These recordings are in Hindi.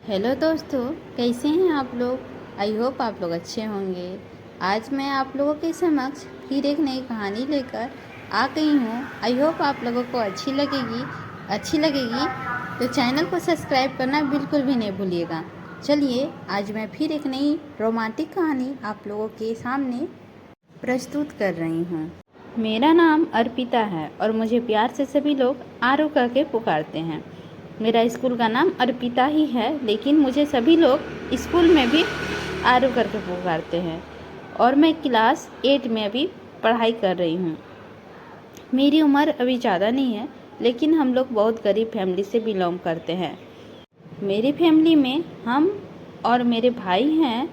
हेलो दोस्तों, कैसे हैं आप लोग। आई होप आप लोग अच्छे होंगे। आज मैं आप लोगों के समक्ष फिर एक नई कहानी लेकर आ गई हूँ। आई होप आप लोगों को अच्छी लगेगी तो चैनल को सब्सक्राइब करना बिल्कुल भी नहीं भूलिएगा। चलिए, आज मैं फिर एक नई रोमांटिक कहानी आप लोगों के सामने प्रस्तुत कर रही हूँ। मेरा नाम अर्पिता है और मुझे प्यार से सभी लोग आरू करके पुकारते हैं। मेरा स्कूल का नाम अर्पिता ही है, लेकिन मुझे सभी लोग स्कूल में भी आरू करके पुकारते हैं और मैं क्लास 8 में अभी पढ़ाई कर रही हूँ। मेरी उम्र अभी ज़्यादा नहीं है, लेकिन हम लोग बहुत गरीब फैमिली से बिलोंग करते हैं। मेरी फैमिली में हम और मेरे भाई हैं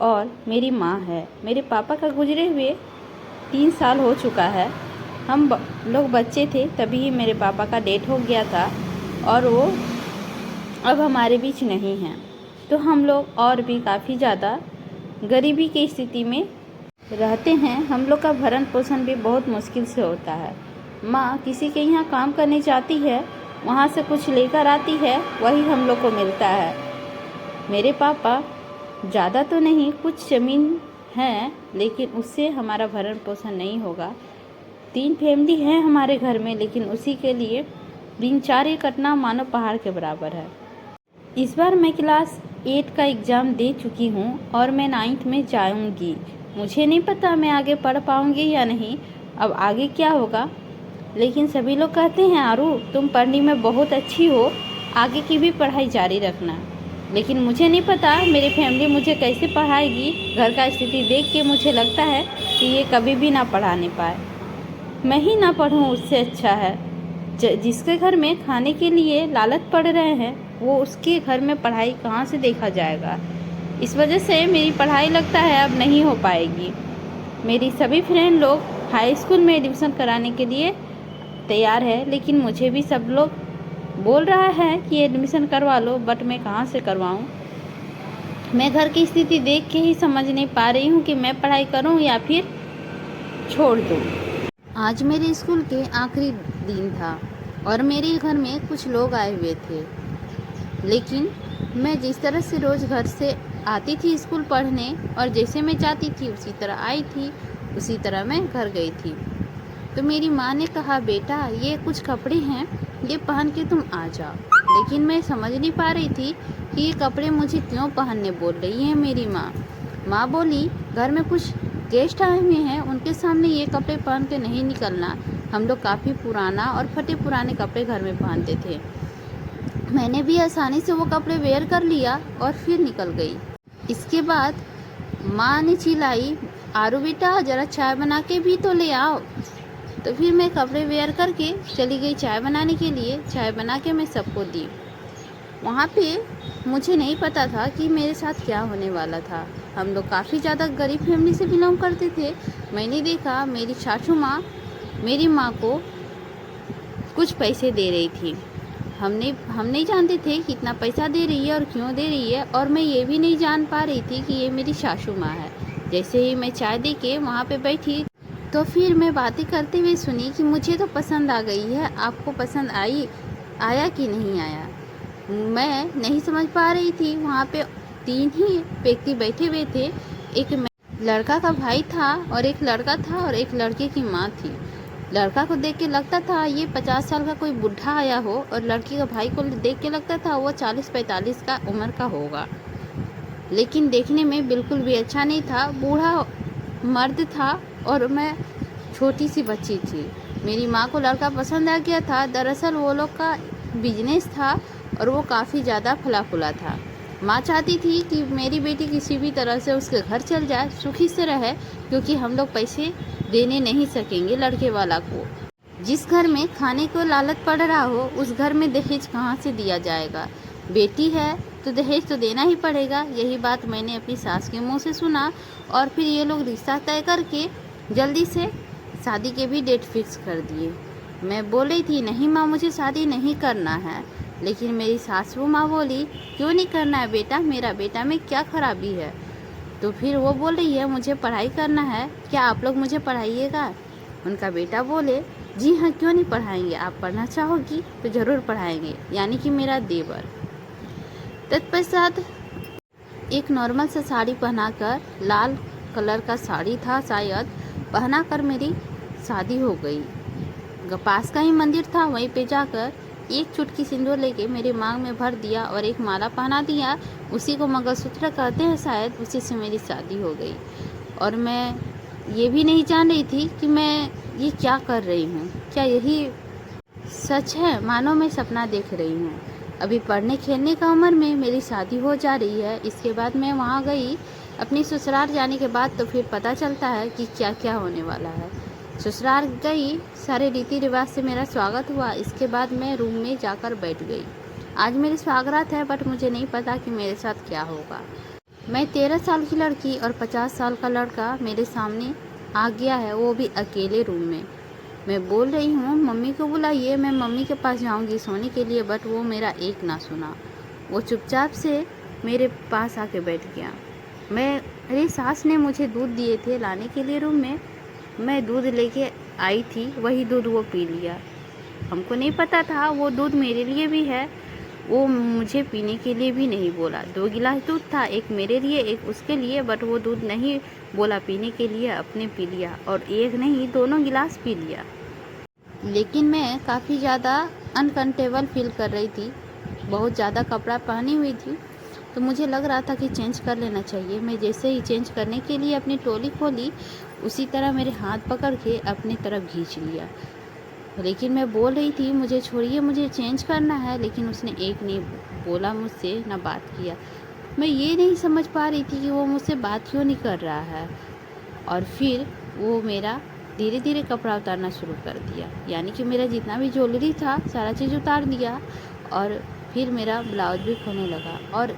और मेरी माँ है। मेरे पापा का गुजरे हुए 3 साल हो चुका है। हम लोग बच्चे थे तभी मेरे पापा का डेथ हो गया था और वो अब हमारे बीच नहीं हैं। तो हम लोग और भी काफ़ी ज़्यादा गरीबी की स्थिति में रहते हैं। हम लोग का भरण पोषण भी बहुत मुश्किल से होता है। माँ किसी के यहाँ काम करने जाती है, वहाँ से कुछ लेकर आती है, वही हम लोग को मिलता है। मेरे पापा ज़्यादा तो नहीं, कुछ ज़मीन है, लेकिन उससे हमारा भरण पोषण नहीं होगा। 3 फैमिली है हमारे घर में, लेकिन उसी के लिए दिनचर्या कटना मानो पहाड़ के बराबर है। इस बार मैं क्लास 8 का एग्ज़ाम दे चुकी हूँ और मैं 9th में जाऊँगी। मुझे नहीं पता मैं आगे पढ़ पाऊँगी या नहीं, अब आगे क्या होगा। लेकिन सभी लोग कहते हैं आरू तुम पढ़ने में बहुत अच्छी हो, आगे की भी पढ़ाई जारी रखना। लेकिन मुझे नहीं पता मेरी फैमिली मुझे कैसे पढ़ाएगी। घर का स्थिति देख के मुझे लगता है कि ये कभी भी ना पढ़ाने पाए। मैं ही ना पढ़ूँ उससे अच्छा है। जिसके घर में खाने के लिए लालच पड़ रहे हैं, वो उसके घर में पढ़ाई कहाँ से देखा जाएगा। इस वजह से मेरी पढ़ाई लगता है अब नहीं हो पाएगी। मेरी सभी फ्रेंड लोग हाई स्कूल में एडमिशन कराने के लिए तैयार है, लेकिन मुझे भी सब लोग बोल रहा है कि एडमिशन करवा लो, बट मैं कहाँ से करवाऊँ। मैं घर की स्थिति देख के ही समझ नहीं पा रही हूँ कि मैं पढ़ाई करूँ या फिर छोड़ दूँ। आज मेरे स्कूल के आखिरी दिन था और मेरे घर में कुछ लोग आए हुए थे। लेकिन मैं जिस तरह से रोज़ घर से आती थी स्कूल पढ़ने और जैसे मैं जाती थी उसी तरह आई थी, उसी तरह मैं घर गई थी। तो मेरी माँ ने कहा, बेटा ये कुछ कपड़े हैं, ये पहन के तुम आ जाओ। लेकिन मैं समझ नहीं पा रही थी कि ये कपड़े मुझे क्यों पहनने बोल रही है मेरी माँ। माँ बोली, घर में कुछ गेस्ट आए हुए हैं, उनके सामने ये कपड़े पहन के नहीं निकलना। हम लोग काफ़ी पुराना और फटे पुराने कपड़े घर में पहनते थे। मैंने भी आसानी से वो कपड़े वेयर कर लिया और फिर निकल गई। इसके बाद माँ ने चिल्लाई, आरू बेटा ज़रा चाय बना के भी तो ले आओ। तो फिर मैं कपड़े वेयर करके चली गई चाय बनाने के लिए। चाय बना के मैं सबको दी। वहाँ पे मुझे नहीं पता था कि मेरे साथ क्या होने वाला था। हम लोग काफ़ी ज़्यादा गरीब फैमिली से बिलोंग करते थे। मैंने देखा मेरी सासू माँ मेरी माँ को कुछ पैसे दे रही थी। हम नहीं जानते थे कितना पैसा दे रही है और क्यों दे रही है, और मैं ये भी नहीं जान पा रही थी कि ये मेरी सासू माँ है। जैसे ही मैं चाय दे के वहाँ पे बैठी तो फिर मैं बातें करते हुए सुनी कि मुझे तो पसंद आ गई है, आपको पसंद आया कि नहीं आया। मैं नहीं समझ पा रही थी। वहाँ पे 3 ही व्यक्ति बैठे हुए थे। एक लड़का का भाई था और एक लड़का था और एक लड़के की माँ थी। लड़का को देख के लगता था ये 50 साल का कोई बुढ़ा आया हो, और लड़की का भाई को देख के लगता था वो 40-45 का उम्र का होगा। लेकिन देखने में बिल्कुल भी अच्छा नहीं था। बूढ़ा मर्द था और मैं छोटी सी बच्ची थी। मेरी माँ को लड़का पसंद आ गया था। दरअसल वो लोग का बिजनेस था और वो काफ़ी ज़्यादा फला फूला था। माँ चाहती थी कि मेरी बेटी किसी भी तरह से उसके घर चल जाए, सुखी से रहे, क्योंकि हम लोग पैसे देने नहीं सकेंगे लड़के वाला को। जिस घर में खाने को लालच पड़ रहा हो, उस घर में दहेज कहाँ से दिया जाएगा। बेटी है तो दहेज तो देना ही पड़ेगा। यही बात मैंने अपनी सास के मुंह से सुना और फिर ये लोग रिश्ता तय करके जल्दी से शादी के भी डेट फिक्स कर दिए। मैं बोल रही थी, नहीं माँ मुझे शादी नहीं करना है। लेकिन मेरी सासू माँ बोली, क्यों नहीं करना है बेटा, मेरा बेटा में क्या खराबी है। तो फिर वो बोल रही है, मुझे पढ़ाई करना है, क्या आप लोग मुझे पढ़ाइएगा। उनका बेटा बोले, जी हाँ क्यों नहीं पढ़ाएंगे, आप पढ़ना चाहोगी तो ज़रूर पढ़ाएंगे, यानी कि मेरा देवर। तत्पश्चात एक नॉर्मल सा साड़ी पहनाकर, लाल कलर का साड़ी था शायद, पहनाकर मेरी शादी हो गई। पास का ही मंदिर था, वहीं पे जाकर एक चुटकी सिंदूर लेके मेरे मांग में भर दिया और एक माला पहना दिया। उसी को मंगलसूत्र कहते हैं शायद, उसी से मेरी शादी हो गई। और मैं ये भी नहीं जान रही थी कि मैं ये क्या कर रही हूँ, क्या यही सच है? मानो मैं सपना देख रही हूँ। अभी पढ़ने खेलने का उम्र में मेरी शादी हो जा रही है। इसके बाद मैं वहाँ गई, अपनी ससुराल जाने के बाद तो फिर पता चलता है कि क्या क्या होने वाला है। ससुराल गई, सारे रीति रिवाज से मेरा स्वागत हुआ। इसके बाद मैं रूम में जाकर बैठ गई। आज मेरी स्वागत है, बट मुझे नहीं पता कि मेरे साथ क्या होगा। मैं 13 साल की लड़की और 50 साल का लड़का मेरे सामने आ गया है, वो भी अकेले रूम में। मैं बोल रही हूँ मम्मी को बुलाइए, मैं मम्मी के पास जाऊँगी सोने के लिए, बट वो मेरा एक ना सुना। वो चुपचाप से मेरे पास आके बैठ गया। मेरी सास ने मुझे दूध दिए थे लाने के लिए रूम में। मैं दूध लेके आई थी, वही दूध वो पी लिया। हमको नहीं पता था वो दूध मेरे लिए भी है। वो मुझे पीने के लिए भी नहीं बोला। 2 गिलास दूध था, एक मेरे लिए एक उसके लिए, बट वो दूध नहीं बोला पीने के लिए, अपने पी लिया। और एक नहीं, दोनों गिलास पी लिया। लेकिन मैं काफ़ी ज़्यादा अनकंफर्टेबल फील कर रही थी। बहुत ज़्यादा कपड़ा पहनी हुई थी, तो मुझे लग रहा था कि चेंज कर लेना चाहिए। मैं जैसे ही चेंज करने के लिए अपनी टोली खोली, उसी तरह मेरे हाथ पकड़ के अपनी तरफ खींच लिया। लेकिन मैं बोल रही थी मुझे छोड़िए, मुझे चेंज करना है, लेकिन उसने एक नहीं बोला मुझसे, ना बात किया। मैं ये नहीं समझ पा रही थी कि वो मुझसे बात क्यों नहीं कर रहा है। और फिर वो मेरा धीरे धीरे कपड़ा उतारना शुरू कर दिया, यानी कि मेरा जितना भी ज्वेलरी था सारा चीज़ उतार दिया। और फिर मेरा ब्लाउज भी खोने लगा। और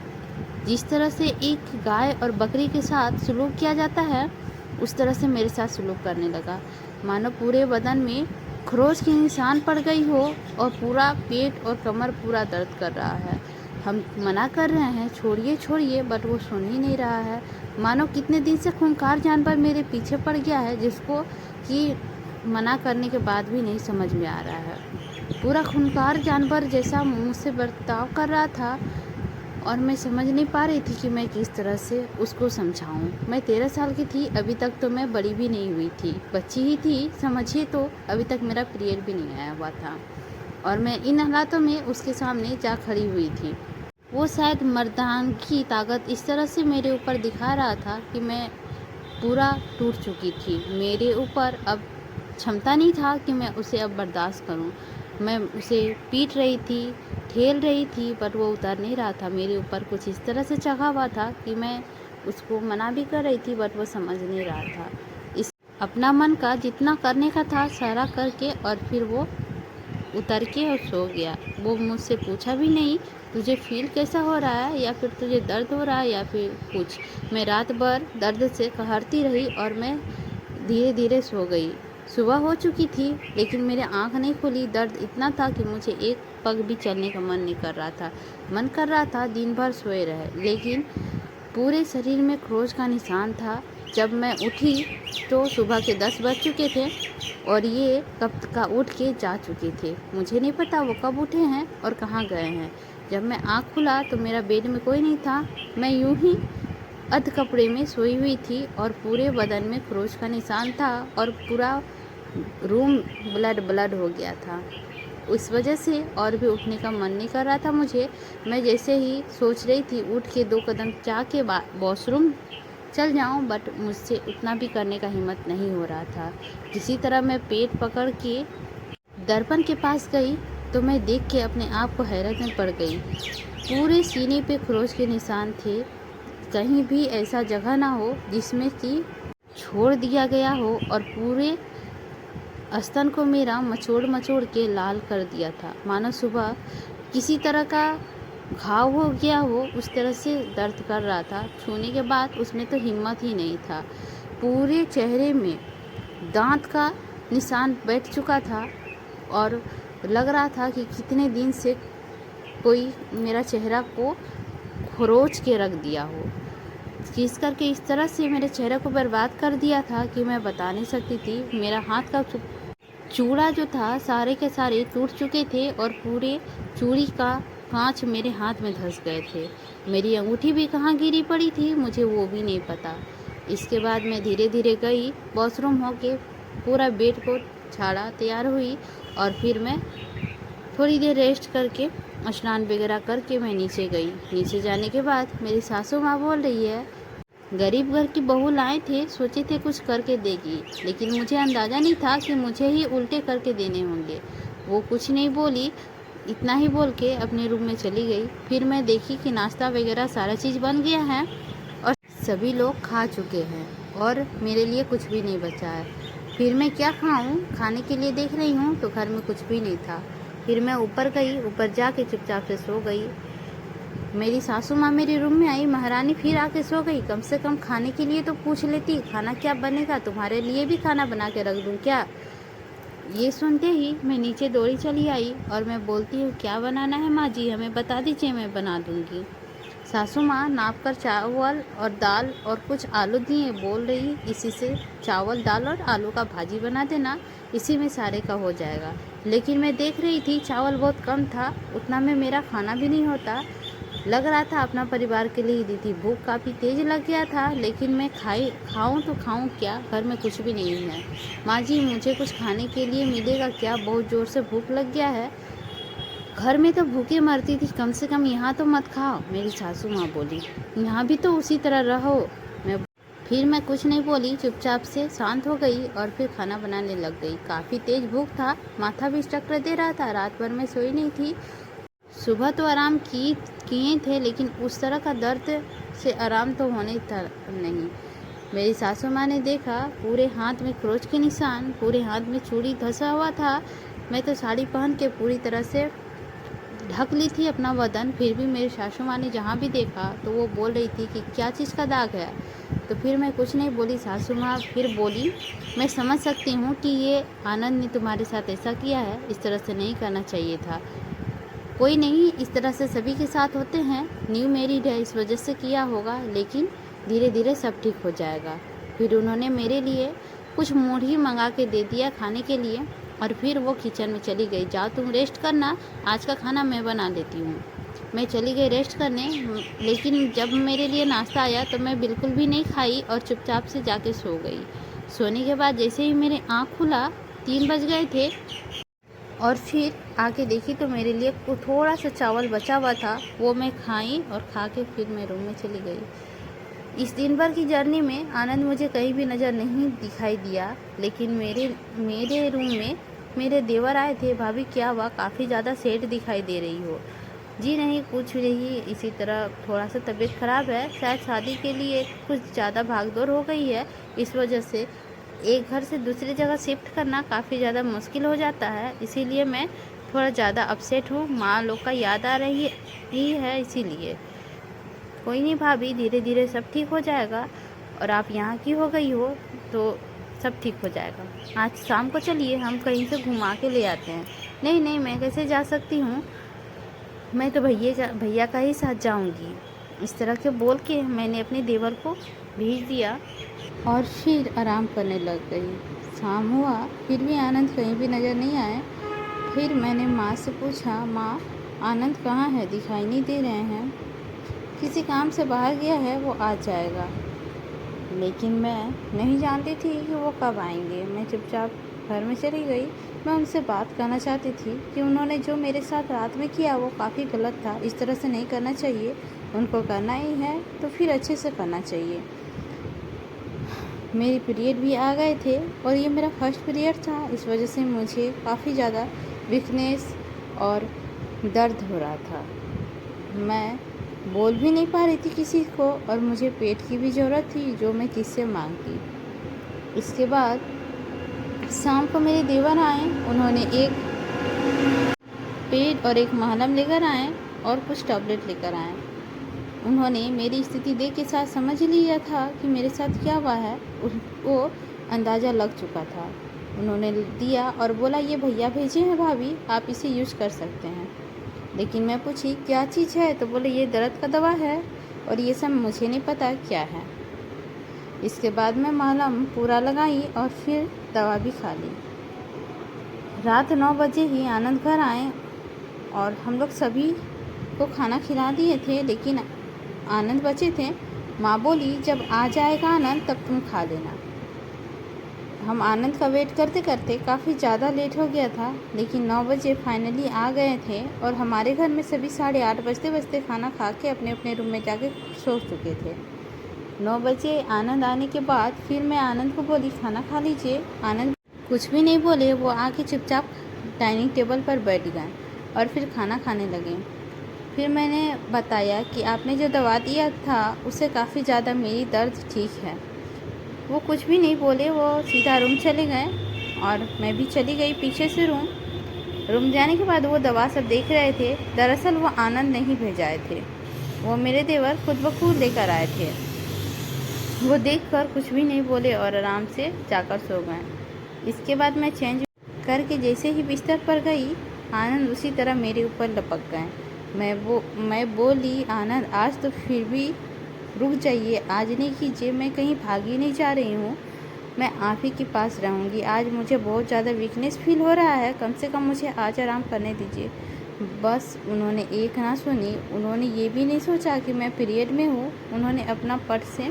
जिस तरह से एक गाय और बकरी के साथ सलूक किया जाता है, उस तरह से मेरे साथ सलूक करने लगा। मानो पूरे बदन में खरोच के निशान पड़ गई हो और पूरा पेट और कमर पूरा दर्द कर रहा है। हम मना कर रहे हैं छोड़िए छोड़िए, बट वो सुन ही नहीं रहा है। मानो कितने दिन से खूंखार जानवर मेरे पीछे पड़ गया है, जिसको कि मना करने के बाद भी नहीं समझ में आ रहा है। पूरा खूंखार जानवर जैसा मुझसे बर्ताव कर रहा था, और मैं समझ नहीं पा रही थी कि मैं किस तरह से उसको समझाऊं। मैं 13 साल की थी, अभी तक तो मैं बड़ी भी नहीं हुई थी, बच्ची ही थी समझिए। तो अभी तक मेरा पीरियड भी नहीं आया हुआ था, और मैं इन हालातों में उसके सामने जा खड़ी हुई थी। वो शायद मर्दानगी की ताकत इस तरह से मेरे ऊपर दिखा रहा था कि मैं पूरा टूट चुकी थी। मेरे ऊपर अब क्षमता नहीं था कि मैं उसे अब बर्दाश्त करूं। मैं उसे पीट रही थी, ठेल रही थी, पर वो उतर नहीं रहा था। मेरे ऊपर कुछ इस तरह से चढ़ा हुआ था कि मैं उसको मना भी कर रही थी, बट वो समझ नहीं रहा था। इस अपना मन का जितना करने का था सारा करके, और फिर वो उतर के और सो गया। वो मुझसे पूछा भी नहीं तुझे फील कैसा हो रहा है, या फिर तुझे दर्द हो रहा है, या फिर कुछ। मैं रात भर दर्द से कहरती रही और मैं धीरे धीरे सो गई। सुबह हो चुकी थी, लेकिन मेरे आँख नहीं खुली। दर्द इतना था कि मुझे एक पग भी चलने का मन नहीं कर रहा था। मन कर रहा था दिन भर सोए रहे, लेकिन पूरे शरीर में खरोच का निशान था। जब मैं उठी तो सुबह के 10 बज चुके थे, और ये कब का उठ के जा चुके थे। मुझे नहीं पता वो कब उठे हैं और कहाँ गए हैं। जब मैं आँख खुला तो मेरा बेड में कोई नहीं था। मैं यूं ही अध कपड़े में सोई हुई थी, और पूरे बदन में खरोच का निशान था, और पूरा रूम ब्लड ब्लड हो गया था। उस वजह से और भी उठने का मन नहीं कर रहा था मुझे। मैं जैसे ही सोच रही थी उठ के 2 कदम जाके वॉशरूम चल जाऊं, बट मुझसे उतना भी करने का हिम्मत नहीं हो रहा था। किसी तरह मैं पेट पकड़ के दर्पण के पास गई, तो मैं देख के अपने आप को हैरत में पड़ गई। पूरे सीने पे खरोच के निशान थे। कहीं भी ऐसा जगह ना हो जिसमें कि छोड़ दिया गया हो, और पूरे स्तन को मेरा मचोड़ मचोड़ के लाल कर दिया था। मानो सुबह किसी तरह का घाव हो गया हो, उस तरह से दर्द कर रहा था। छूने के बाद उसमें तो हिम्मत ही नहीं था। पूरे चेहरे में दांत का निशान बैठ चुका था, और लग रहा था कि कितने दिन से कोई मेरा चेहरा को खरोच के रख दिया हो। किस करके इस तरह से मेरे चेहरे को बर्बाद कर दिया था कि मैं बता नहीं सकती थी। मेरा हाथ का चूड़ा जो था सारे के सारे टूट चुके थे, और पूरे चूड़ी का कांच मेरे हाथ में धंस गए थे। मेरी अंगूठी भी कहाँ गिरी पड़ी थी मुझे वो भी नहीं पता। इसके बाद मैं धीरे धीरे गई वॉशरूम होके, पूरा बेड को झाड़ा, तैयार हुई और फिर मैं थोड़ी देर रेस्ट करके स्नान वगैरह करके मैं नीचे गई। नीचे जाने के बाद मेरी सासू माँ बोल रही है, गरीब घर की बहू लाए थे, सोचे थे कुछ करके देगी, लेकिन मुझे अंदाज़ा नहीं था कि मुझे ही उल्टे करके देने होंगे। वो कुछ नहीं बोली, इतना ही बोल के अपने रूम में चली गई। फिर मैं देखी कि नाश्ता वगैरह सारा चीज़ बन गया है और सभी लोग खा चुके हैं और मेरे लिए कुछ भी नहीं बचा है। फिर मैं क्या खाऊं? खाने के लिए देख रही हूँ तो घर में कुछ भी नहीं था। फिर मैं ऊपर गई, ऊपर जाके चुपचाप से सो गई। मेरी सासू माँ मेरे रूम में आई, महारानी फिर आके सो गई। कम से कम खाने के लिए तो पूछ लेती, खाना क्या बनेगा, तुम्हारे लिए भी खाना बना के रख दूँ क्या? ये सुनते ही मैं नीचे दौड़ी चली आई और मैं बोलती हूँ, क्या बनाना है माँ जी, हमें बता दीजिए, मैं बना दूँगी। सासू माँ नाप कर चावल और दाल और कुछ आलू दिए, बोल रही इसी से चावल दाल और आलू का भाजी बना देना, इसी में सारे का हो जाएगा। लेकिन मैं देख रही थी चावल बहुत कम था, उतना में मेरा खाना भी नहीं होता। लग रहा था अपना परिवार के लिए ही दी थी। भूख काफ़ी तेज लग गया था, लेकिन मैं खाऊं तो खाऊं क्या, घर में कुछ भी नहीं है। माँ जी मुझे कुछ खाने के लिए मिलेगा क्या, बहुत ज़ोर से भूख लग गया है। घर में तो भूखे मरती थी, कम से कम यहाँ तो मत खाओ, मेरी सासू माँ बोली। यहाँ भी तो उसी तरह रहो। फिर मैं कुछ नहीं बोली, चुपचाप से शांत हो गई और फिर खाना बनाने लग गई। काफ़ी तेज भूख था, माथा भी चक्कर दे रहा था, रात भर मैं सोई नहीं थी। सुबह तो आराम किए थे, लेकिन उस तरह का दर्द से आराम तो होने था नहीं। मेरी सासू माँ ने देखा, पूरे हाथ में क्रोच के निशान, पूरे हाथ में चूड़ी धंसा हुआ था। मैं तो साड़ी पहन के पूरी तरह से ढक ली थी अपना बदन, फिर भी मेरी सासू माँ ने जहाँ भी देखा तो वो बोल रही थी कि क्या चीज़ का दाग है। तो फिर मैं कुछ नहीं बोली। सासू माँ फिर बोली, मैं समझ सकती हूँ कि ये आनंद ने तुम्हारे साथ ऐसा किया है, इस तरह से नहीं करना चाहिए था। कोई नहीं, इस तरह से सभी के साथ होते हैं, न्यू मैरिड है इस वजह से किया होगा, लेकिन धीरे धीरे सब ठीक हो जाएगा। फिर उन्होंने मेरे लिए कुछ मूढ़ी मंगा के दे दिया खाने के लिए और फिर वो किचन में चली गई, जाओ तुम रेस्ट करना, आज का खाना मैं बना लेती हूँ। मैं चली गई रेस्ट करने, लेकिन जब मेरे लिए नाश्ता आया तो मैं बिल्कुल भी नहीं खाई और चुपचाप से जाके सो गई। सोने के बाद जैसे ही मेरे आँख खुला 3 बज गए थे और फिर आके देखी तो मेरे लिए थोड़ा सा चावल बचा हुआ था, वो मैं खाई और खा के फिर मैं रूम में चली गई। इस दिन भर की जर्नी में आनंद मुझे कहीं भी नज़र नहीं दिखाई दिया, लेकिन मेरे रूम में मेरे देवर आए थे। भाभी क्या हुआ, काफ़ी ज़्यादा सैड दिखाई दे रही हो? जी नहीं, कुछ नहीं, इसी तरह थोड़ा सा तबीयत ख़राब है, शायद शादी के लिए कुछ ज़्यादा भागदौड़ हो गई है, इस वजह से एक घर से दूसरी जगह शिफ्ट करना काफ़ी ज़्यादा मुश्किल हो जाता है, इसीलिए मैं थोड़ा ज़्यादा अपसेट हूँ। माँ लोग का याद आ रही है इसीलिए। कोई नहीं भाभी, धीरे धीरे सब ठीक हो जाएगा और आप यहाँ की हो गई हो तो सब ठीक हो जाएगा। आज शाम को चलिए हम कहीं से घुमा के ले आते हैं। नहीं नहीं, मैं कैसे जा सकती हूँ, मैं तो भैया का ही साथ जाऊँगी। इस तरह के बोल के मैंने अपने देवर को भेज दिया और फिर आराम करने लग गई। शाम हुआ फिर भी आनंद कहीं भी नज़र नहीं आए। फिर मैंने माँ से पूछा, माँ आनंद कहाँ है, दिखाई नहीं दे रहे हैं। किसी काम से बाहर गया है, वो आ जाएगा। लेकिन मैं नहीं जानती थी कि वो कब आएंगे। मैं चुपचाप घर में चली गई। मैं उनसे बात करना चाहती थी कि उन्होंने जो मेरे साथ रात में किया वो काफ़ी गलत था, इस तरह से नहीं करना चाहिए। उनको करना ही है तो फिर अच्छे से करना चाहिए। मेरी पीरियड भी आ गए थे और ये मेरा फर्स्ट पीरियड था, इस वजह से मुझे काफ़ी ज़्यादा वीकनेस और दर्द हो रहा था। मैं बोल भी नहीं पा रही थी किसी को और मुझे पेट की भी ज़रूरत थी, जो मैं किससे मांगती। इसके बाद शाम को मेरे देवर आए, उन्होंने एक पेट और एक महलम लेकर आए और कुछ टैबलेट लेकर आए। उन्होंने मेरी स्थिति देख के साथ समझ लिया था कि मेरे साथ क्या हुआ है, उनको अंदाज़ा लग चुका था। उन्होंने दिया और बोला, ये भैया भेजे हैं भाभी, आप इसे यूज़ कर सकते हैं। लेकिन मैं पूछी क्या चीज़ है, तो बोले ये दर्द का दवा है और ये सब मुझे नहीं पता क्या है। इसके बाद मैं मलहम पूरा लगाई और फिर दवा भी खा ली। रात 9 बजे ही आनंद घर आए और हम लोग सभी को खाना खिला दिए थे, लेकिन आनंद बचे थे। माँ बोली, जब आ जाएगा आनंद तब तुम खा लेना। हम आनंद का वेट करते करते काफ़ी ज़्यादा लेट हो गया था, लेकिन 9 बजे फाइनली आ गए थे और हमारे घर में सभी 8:30 बजते बजते खाना खा के अपने अपने रूम में जाके सो चुके थे। 9 बजे आनंद आने के बाद फिर मैं आनंद को बोली, खाना खा लीजिए। आनंद कुछ भी नहीं बोले, वो आके चुपचाप डाइनिंग टेबल पर बैठ गए और फिर खाना खाने लगे। फिर मैंने बताया कि आपने जो दवा दिया था उससे काफ़ी ज़्यादा मेरी दर्द ठीक है। वो कुछ भी नहीं बोले, वो सीधा रूम चले गए और मैं भी चली गई पीछे से रूम जाने के बाद वो दवा सब देख रहे थे। दरअसल वो आनंद नहीं भेजाए थे, वो मेरे देवर खुद ब खुद लेकर आए थे। वो देखकर कुछ भी नहीं बोले और आराम से जाकर सो गए। इसके बाद मैं चेंज करके जैसे ही बिस्तर पर गई, आनंद उसी तरह मेरे ऊपर लपक गए। मैं बोली, आनंद आज तो फिर भी रुक जाइए, आज नहीं कीजिए, मैं कहीं भागी नहीं जा रही हूँ, मैं आप ही के पास रहूँगी। आज मुझे बहुत ज़्यादा वीकनेस फील हो रहा है, कम से कम मुझे आज आराम करने दीजिए। बस उन्होंने एक ना सुनी, उन्होंने ये भी नहीं सोचा कि मैं पीरियड में हूँ। उन्होंने अपना पट से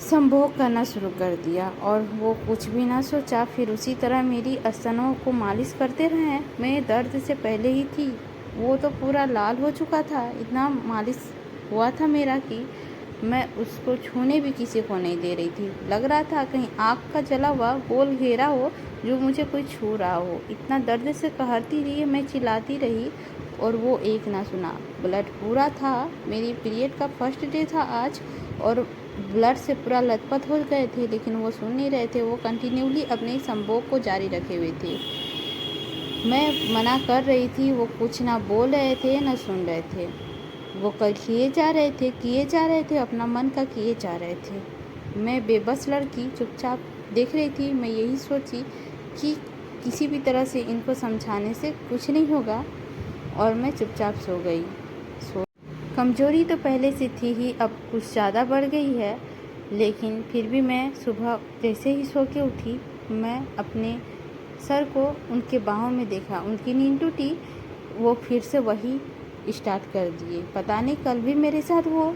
संभोग करना शुरू कर दिया और वो कुछ भी ना सोचा, फिर उसी तरह मेरी स्तनों को मालिश करते रहे। मैं दर्द से पहले ही थी, वो तो पूरा लाल हो चुका था, इतना मालिश हुआ था मेरा कि मैं उसको छूने भी किसी को नहीं दे रही थी। लग रहा था कहीं आग का जला हुआ गोल घेरा हो जो मुझे कोई छू रहा हो। इतना दर्द से कहरती रही, मैं चिल्लाती रही और वो एक ना सुना। ब्लड पूरा था, मेरी पीरियड का फर्स्ट डे था आज और ब्लड से पूरा लथपथ हो गए थे, लेकिन वो सुन नहीं रहे थे। वो कंटिन्यूली अपने संभोग को जारी रखे हुए थे। मैं मना कर रही थी, वो कुछ ना बोल रहे थे ना सुन रहे थे। वो कल किए जा रहे थे, अपना मन का किए जा रहे थे। मैं बेबस लड़की चुपचाप देख रही थी। मैं यही सोची कि किसी भी तरह से इनको समझाने से कुछ नहीं होगा और मैं चुपचाप सो गई। कमज़ोरी तो पहले से थी ही, अब कुछ ज़्यादा बढ़ गई है, लेकिन फिर भी मैं सुबह जैसे ही सो के उठी, मैं अपने सर को उनके बाहों में देखा, उनकी नींद टूटी, वो फिर से वही स्टार्ट कर दिए। पता नहीं कल भी मेरे साथ वो,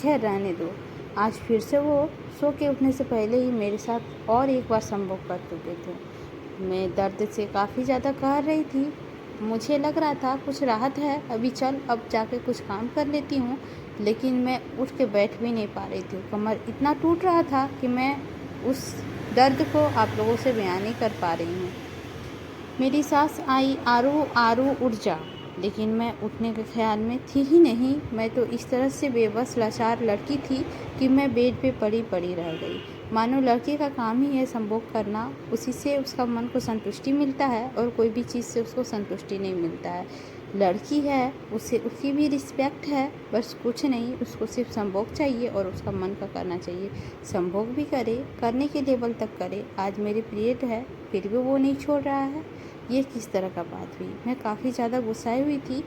खैर रहने दो। आज फिर से वो सो के उठने से पहले ही मेरे साथ और एक बार संभोग कर चुके थे। मैं दर्द से काफ़ी ज़्यादा कह रही थी। मुझे लग रहा था कुछ राहत है, अभी चल अब जाके कुछ काम कर लेती हूँ, लेकिन मैं उठ के बैठ भी नहीं पा रही थी। कमर इतना टूट रहा था कि मैं उस दर्द को आप लोगों से बयान नहीं कर पा रही हूँ। मेरी सास आई, आरू आरू उठ जा, लेकिन मैं उठने के ख्याल में थी ही नहीं। मैं तो इस तरह से बेबस लाचार लड़की थी कि मैं बेड पे पड़ी पड़ी रह गई। मानो लड़के का काम ही है संभोग करना, उसी से उसका मन को संतुष्टि मिलता है और कोई भी चीज़ से उसको संतुष्टि नहीं मिलता है। लड़की है, उससे उसकी भी रिस्पेक्ट है, बस कुछ नहीं, उसको सिर्फ संभोग चाहिए और उसका मन का करना चाहिए। संभोग भी करे, करने के लेवल तक करे। आज मेरे पीरियड है फिर भी वो नहीं छोड़ रहा है, ये किस तरह का बात हुई। मैं काफ़ी ज़्यादा गुस्साई हुई थी।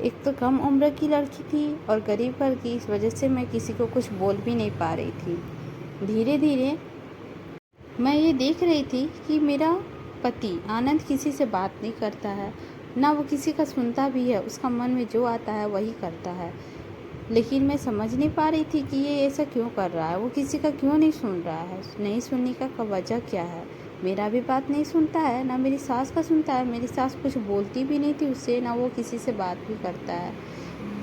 एक तो कम उम्र की लड़की थी और गरीब घर की, इस वजह से मैं किसी को कुछ बोल भी नहीं पा रही थी। धीरे धीरे मैं ये देख रही थी कि मेरा पति आनंद किसी से बात नहीं करता है, ना वो किसी का सुनता भी है, उसका मन में जो आता है वही करता है। लेकिन मैं समझ नहीं पा रही थी कि ये ऐसा क्यों कर रहा है, वो किसी का क्यों नहीं सुन रहा है, नहीं सुनने का वजह क्या है। मेरा भी बात नहीं सुनता है, ना मेरी सास का सुनता है। मेरी सास कुछ बोलती भी नहीं थी उससे, ना वो किसी से बात भी करता है।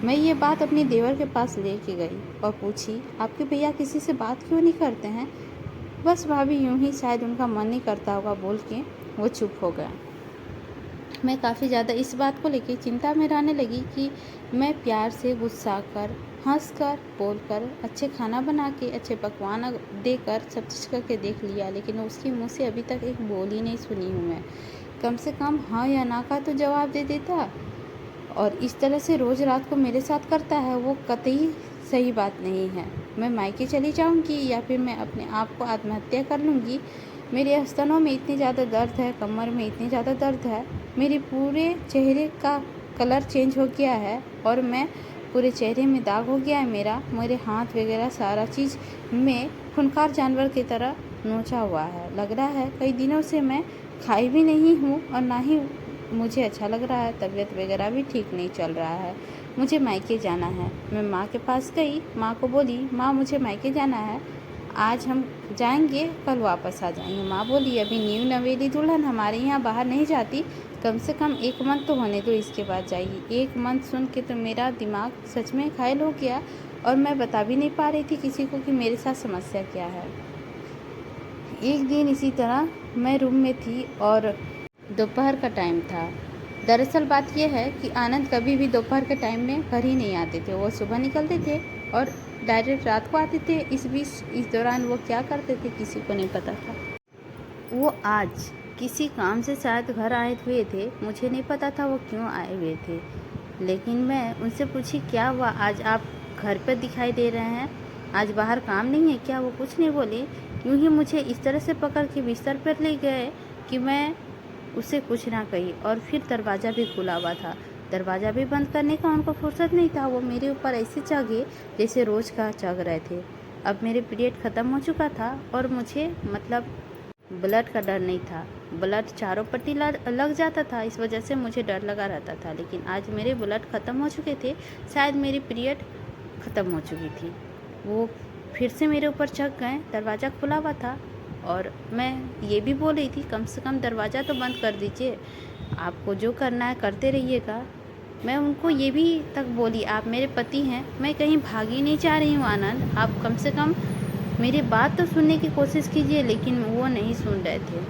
मैं ये बात अपने देवर के पास लेके गई और पूछी, आपके भैया किसी से बात क्यों नहीं करते हैं। बस भाभी यूं ही, शायद उनका मन नहीं करता होगा, बोल के वो चुप हो गया। मैं काफ़ी ज़्यादा इस बात को लेके चिंता में रहने लगी कि मैं प्यार से, गुस्सा कर, हंस कर, बोल कर, अच्छे खाना बना के, अच्छे पकवान देकर सब चीज़ करके देख लिया, लेकिन उसके मुंह से अभी तक एक बोल ही नहीं सुनी हूँ मैं। कम से कम हाँ या ना का तो जवाब दे देता। और इस तरह से रोज़ रात को मेरे साथ करता है, वो कतई सही बात नहीं है। मैं मायके चली जाऊंगी या फिर मैं अपने आप को आत्महत्या कर लूँगी। मेरे स्तनों में इतनी ज़्यादा दर्द है, कमर में इतनी ज़्यादा दर्द है, मेरे पूरे चेहरे का कलर चेंज हो गया है और मैं पूरे चेहरे में दाग हो गया है मेरे हाथ वगैरह सारा चीज़ में खूंखार जानवर की तरह नोचा हुआ है। लग रहा है कई दिनों से मैं खाई भी नहीं हूँ और ना ही मुझे अच्छा लग रहा है, तबीयत वगैरह भी ठीक नहीं चल रहा है, मुझे मायके जाना है। मैं माँ के पास गई, माँ को बोली माँ मुझे मायके जाना है, आज हम जाएंगे, कल वापस आ जाएंगे। माँ बोली अभी न्यू नवेली दुल्हन हमारे यहाँ बाहर नहीं जाती, कम से कम 1 मंथ तो होने दो, इसके बाद जाएगी। 1 मंथ सुन के तो मेरा दिमाग सच में घायल हो गया और मैं बता भी नहीं पा रही थी किसी को कि मेरे साथ समस्या क्या है। एक दिन इसी तरह मैं रूम में थी और दोपहर का टाइम था। दरअसल बात यह है कि आनंद कभी भी दोपहर के टाइम में घर ही नहीं आते थे, वो सुबह निकलते थे और डायरेक्ट रात को आते थे। इस दौरान वो क्या करते थे किसी को नहीं पता था। वो आज किसी काम से शायद घर आए हुए थे, मुझे नहीं पता था वो क्यों आए हुए थे, लेकिन मैं उनसे पूछी क्या हुआ, आज आप घर पर दिखाई दे रहे हैं, आज बाहर काम नहीं है क्या? वो कुछ नहीं बोले, यूँ ही मुझे इस तरह से पकड़ के बिस्तर पर ले गए कि मैं उससे कुछ ना कही। और फिर दरवाज़ा भी खुला हुआ था, दरवाज़ा भी बंद करने का उनको फुर्सत नहीं था। वो मेरे ऊपर ऐसे चढ़े जैसे रोज़ का चढ़ रहे थे। अब मेरे पीरियड ख़त्म हो चुका था और मुझे मतलब ब्लड का डर नहीं था, ब्लड चारों पट्टी लग जाता था, इस वजह से मुझे डर लगा रहता था। लेकिन आज मेरे ब्लड ख़त्म हो चुके थे, शायद मेरी पीरियड ख़त्म हो चुकी थी। वो फिर से मेरे ऊपर चढ़ गए, दरवाज़ा खुला हुआ था और मैं ये भी बोल रही थी कम से कम दरवाज़ा तो बंद कर दीजिए, आपको जो करना है करते रहिएगा। मैं उनको ये भी तक बोली आप मेरे पति हैं, मैं कहीं भागी नहीं जा रही हूँ आनंद, आप कम से कम मेरी बात तो सुनने की कोशिश कीजिए। लेकिन वो नहीं सुन रहे थे।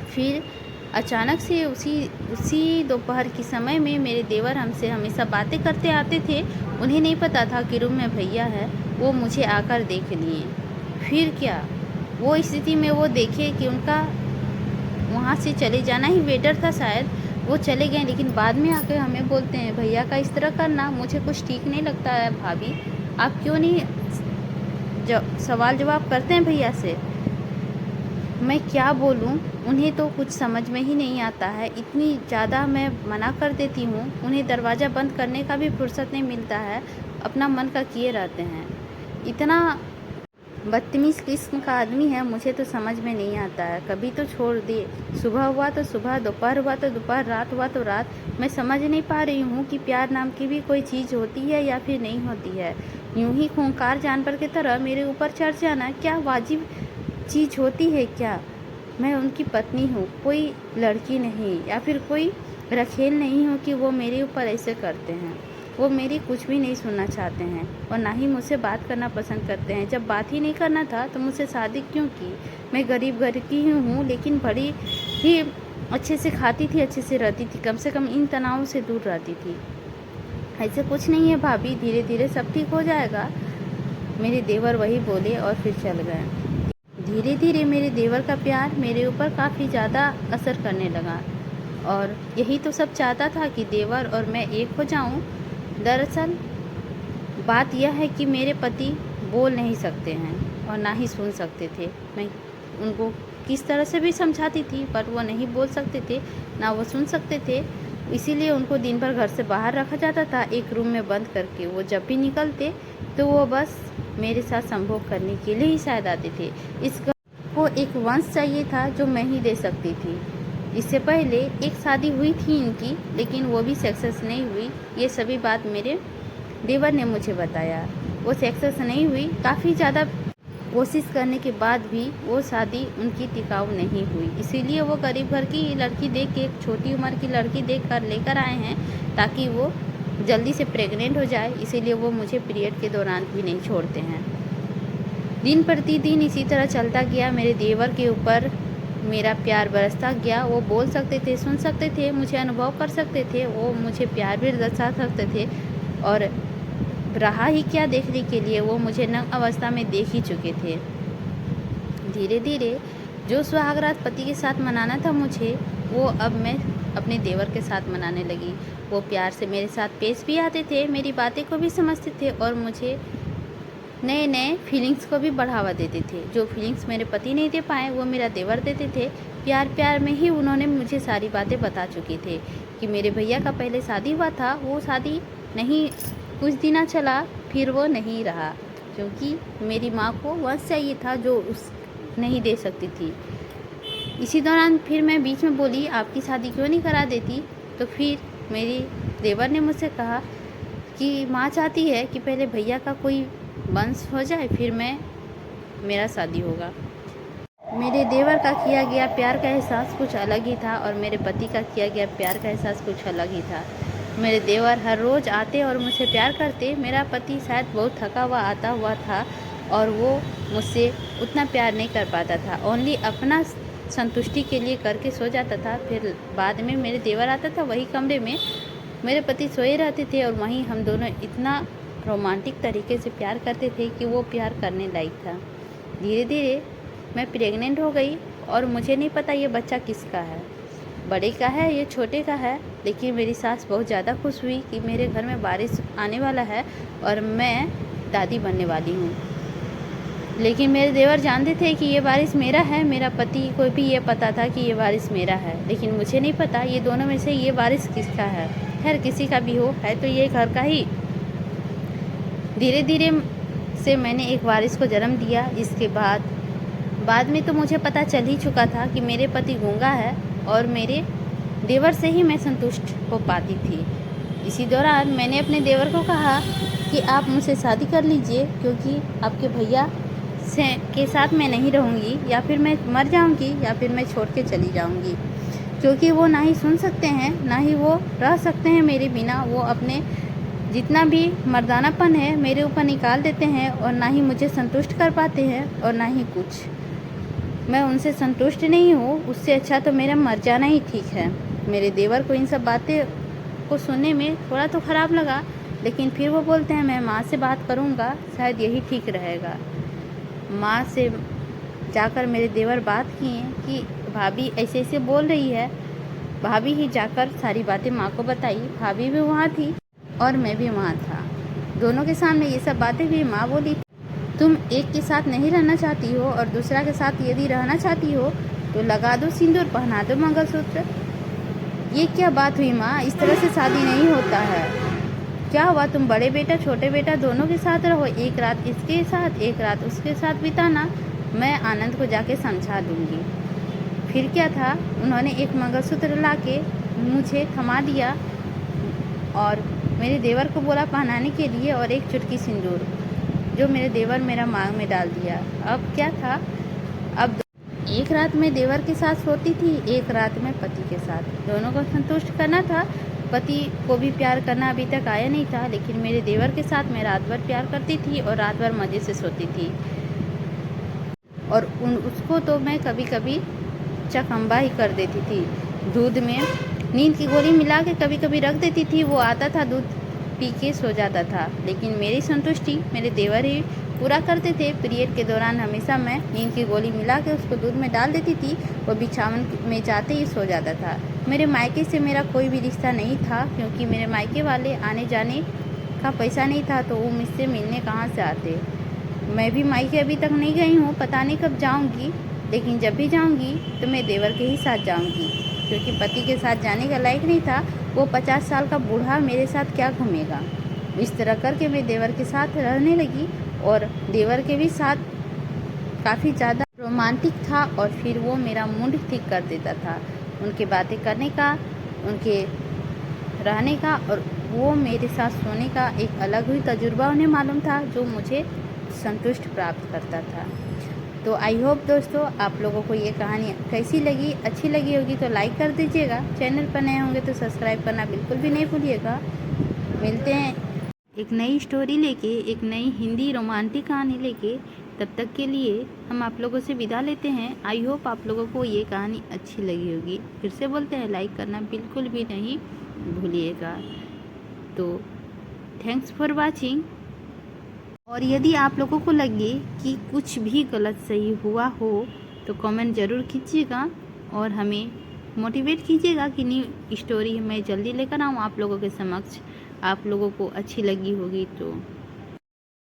फिर अचानक से उसी दोपहर के समय में मेरे देवर हमसे हमेशा बातें करते आते थे, उन्हें नहीं पता था कि रूम में भैया है, वो मुझे आकर देख लिए। फिर क्या, वो स्थिति में वो देखे कि उनका वहाँ से चले जाना ही बेटर था शायद, वो चले गए। लेकिन बाद में आकर हमें बोलते हैं भैया का इस तरह करना मुझे कुछ ठीक नहीं लगता है भाभी, आप क्यों नहीं सवाल जवाब करते हैं भैया से। मैं क्या बोलूं, उन्हें तो कुछ समझ में ही नहीं आता है, इतनी ज़्यादा मैं मना कर देती हूँ, उन्हें दरवाज़ा बंद करने का भी फुर्सत नहीं मिलता है, अपना मन का किए रहते हैं। इतना बदतमीज़ किस्म का आदमी है, मुझे तो समझ में नहीं आता है। कभी तो छोड़ दे, सुबह हुआ तो सुबह, दोपहर हुआ तो दोपहर, रात हुआ तो रात। मैं समझ नहीं पा रही हूँ कि प्यार नाम की भी कोई चीज़ होती है या फिर नहीं होती है। यूँ ही खूंखार जानवर की तरह मेरे ऊपर चढ़ जाना क्या वाजिब चीज़ होती है क्या? मैं उनकी पत्नी हूँ, कोई लड़की नहीं या फिर कोई रखेल नहीं हूँ कि वो मेरे ऊपर ऐसे करते हैं। वो मेरी कुछ भी नहीं सुनना चाहते हैं और ना ही मुझसे बात करना पसंद करते हैं। जब बात ही नहीं करना था तो मुझसे शादी क्यों की? मैं गरीब घर की ही हूँ, लेकिन बड़ी ही अच्छे से खाती थी, अच्छे से रहती थी, कम से कम इन तनावों से दूर रहती थी। ऐसे कुछ नहीं है भाभी, धीरे धीरे सब ठीक हो जाएगा, मेरे देवर वही बोले और फिर चल गए। धीरे धीरे मेरे देवर का प्यार मेरे ऊपर काफ़ी ज़्यादा असर करने लगा और यही तो सब चाहता था कि देवर और मैं एक हो जाऊं। दरअसल बात यह है कि मेरे पति बोल नहीं सकते हैं और ना ही सुन सकते थे। मैं उनको किस तरह से भी समझाती थी पर वो नहीं बोल सकते थे, ना वो सुन सकते थे। इसीलिए उनको दिन भर घर से बाहर रखा जाता था, एक रूम में बंद करके। वो जब भी निकलते तो वो बस मेरे साथ संभोग करने के लिए ही शायद आते थे। इस घर को एक वंश चाहिए था जो मैं ही दे सकती थी। इससे पहले एक शादी हुई थी इनकी, लेकिन वो भी सक्सेस नहीं हुई। ये सभी बात मेरे देवर ने मुझे बताया। वो सक्सेस नहीं हुई, काफ़ी ज़्यादा कोशिश करने के बाद भी वो शादी उनकी टिकाऊ नहीं हुई। इसीलिए वो गरीब घर की लड़की देख के, एक छोटी उम्र की लड़की देख कर लेकर आए हैं ताकि वो जल्दी से प्रेग्नेंट हो जाए। इसीलिए वो मुझे पीरियड के दौरान भी नहीं छोड़ते हैं। दिन प्रतिदिन इसी तरह चलता गया। मेरे देवर के ऊपर मेरा प्यार बरसता गया। वो बोल सकते थे, सुन सकते थे, मुझे अनुभव कर सकते थे, वो मुझे प्यार भी दर्शा सकते थे और रहा ही क्या देखने के लिए, वो मुझे नग्न अवस्था में देख ही चुके थे। धीरे धीरे जो सुहागरात पति के साथ मनाना था मुझे, वो अब मैं अपने देवर के साथ मनाने लगी। वो प्यार से मेरे साथ पेश भी आते थे, मेरी बातें को भी समझते थे और मुझे नए नए फीलिंग्स को भी बढ़ावा देते थे। जो फीलिंग्स मेरे पति नहीं दे पाए वो मेरा देवर देते थे। प्यार प्यार में ही उन्होंने मुझे सारी बातें बता चुके थे कि मेरे भैया का पहले शादी हुआ था, वो शादी नहीं कुछ दिन चला, फिर वो नहीं रहा क्योंकि मेरी माँ को वंश चाहिए था जो उस नहीं दे सकती थी। इसी दौरान फिर मैं बीच में बोली, आपकी शादी क्यों नहीं करा देती? तो फिर मेरी देवर ने मुझसे कहा कि माँ चाहती है कि पहले भैया का कोई वंश हो जाए, फिर मेरा शादी होगा। मेरे देवर का किया गया प्यार का एहसास कुछ अलग ही था और मेरे पति का किया गया प्यार का एहसास कुछ अलग ही था। मेरे देवर हर रोज़ आते और मुझसे प्यार करते। मेरा पति शायद बहुत थका हुआ आता हुआ था और वो मुझसे उतना प्यार नहीं कर पाता था, ओनली अपना संतुष्टि के लिए करके सो जाता था। फिर बाद में मेरे देवर आता था, वही कमरे में मेरे पति सोए रहते थे और वहीं हम दोनों इतना रोमांटिक तरीके से प्यार करते थे कि वो प्यार करने लायक था। धीरे धीरे मैं प्रेग्नेंट हो गई और मुझे नहीं पता ये बच्चा किसका है, बड़े का है या छोटे का है। लेकिन मेरी सास बहुत ज़्यादा खुश हुई कि मेरे घर में वारिस आने वाला है और मैं दादी बनने वाली हूँ। लेकिन मेरे देवर जानते थे कि ये वारिस मेरा है, मेरा पति को भी ये पता था कि ये वारिस मेरा है, लेकिन मुझे नहीं पता ये दोनों में से ये वारिस किसका है। खैर किसी का भी हो, है तो ये घर का ही। धीरे धीरे से मैंने एक वारिस को जन्म दिया। इसके बाद में तो मुझे पता चल ही चुका था कि मेरे पति गूंगा है और मेरे देवर से ही मैं संतुष्ट हो पाती थी। इसी दौरान मैंने अपने देवर को कहा कि आप मुझसे शादी कर लीजिए, क्योंकि आपके भैया के साथ मैं नहीं रहूँगी, या फिर मैं मर जाऊँगी या फिर मैं छोड़ के चली जाऊँगी, क्योंकि वो ना ही सुन सकते हैं ना ही वो रह सकते हैं मेरे बिना। वो अपने जितना भी मर्दानापन है मेरे ऊपर निकाल देते हैं और ना ही मुझे संतुष्ट कर पाते हैं और ना ही कुछ। मैं उनसे संतुष्ट नहीं हूँ, उससे अच्छा तो मेरा मर जाना ही ठीक है। मेरे देवर को इन सब बातें को सुनने में थोड़ा तो ख़राब लगा, लेकिन फिर वो बोलते हैं मैं माँ से बात करूँगा, शायद यही ठीक रहेगा। माँ से जाकर मेरे देवर बात किए कि भाभी ऐसे ऐसे बोल रही है। भाभी ही जाकर सारी बातें माँ को बताई। भाभी भी वहाँ थी और मैं भी वहाँ था। दोनों के सामने ये सब बातें भी माँ बोली, तुम एक के साथ नहीं रहना चाहती हो और दूसरा के साथ यदि रहना चाहती हो तो लगा दो सिंदूर, पहना दो मंगलसूत्र। ये क्या बात हुई माँ? इस तरह से शादी नहीं होता है। क्या हुआ, तुम बड़े बेटा छोटे बेटा दोनों के साथ रहो, एक रात इसके साथ एक रात उसके साथ बिताना। मैं आनंद को जाके समझा दूँगी। फिर क्या था, उन्होंने एक मंगलसूत्र ला के मुझे थमा दिया और मेरे देवर को बोला पहनाने के लिए, और एक चुटकी सिंदूर जो मेरे देवर मेरा मांग में डाल दिया। अब क्या था, अब एक रात में देवर के साथ सोती थी, एक रात में पति के साथ। दोनों को संतुष्ट करना था। पति को भी प्यार करना अभी तक आया नहीं था, लेकिन मेरे देवर के साथ मैं रात भर प्यार करती थी और रात भर मज़े से सोती थी। और उसको तो मैं कभी कभी चकम्बा ही कर देती थी। दूध में नींद की गोली मिला के कभी कभी रख देती थी, वो आता था दूध पी के सो जाता था। लेकिन मेरी संतुष्टि मेरे देवर ही पूरा करते थे। पीरियड के दौरान हमेशा मैं नींद की गोली मिला के उसको दूध में डाल देती थी, वो बिछावन में जाते ही सो जाता था। मेरे मायके से मेरा कोई भी रिश्ता नहीं था, क्योंकि मेरे मायके वाले आने जाने का पैसा नहीं था, तो वो मुझसे मिलने कहाँ से आते। मैं भी मायके अभी तक नहीं गई हूँ, पता नहीं कब जाऊँगी, लेकिन जब भी जाऊँगी तो मैं देवर के ही साथ जाऊँगी, क्योंकि पति के साथ जाने का लायक नहीं था। वो 50 साल का बूढ़ा मेरे साथ क्या घूमेगा। इस तरह करके मैं देवर के साथ रहने लगी और देवर के भी साथ काफ़ी ज़्यादा रोमांटिक था। और फिर वो मेरा मूड ठीक कर देता था, उनके बातें करने का, उनके रहने का, और वो मेरे साथ सोने का एक अलग ही तजुर्बा उन्हें मालूम था, जो मुझे संतुष्ट प्राप्त करता था। तो आई होप दोस्तों आप लोगों को ये कहानी कैसी लगी, अच्छी लगी होगी तो लाइक कर दीजिएगा। चैनल पर नए होंगे तो सब्सक्राइब करना बिल्कुल भी नहीं भूलिएगा। मिलते हैं एक नई स्टोरी लेके, एक नई हिंदी रोमांटिक कहानी लेके। तब तक के लिए हम आप लोगों से विदा लेते हैं। आई होप आप लोगों को ये कहानी अच्छी लगी होगी। फिर से बोलते हैं लाइक करना बिल्कुल भी नहीं भूलिएगा। तो थैंक्स फॉर वॉचिंग। और यदि आप लोगों को लगे कि कुछ भी गलत सही हुआ हो तो कमेंट ज़रूर कीजिएगा और हमें मोटिवेट कीजिएगा कि न्यू स्टोरी मैं जल्दी लेकर आऊँ आप लोगों के समक्ष। आप लोगों को अच्छी लगी होगी तो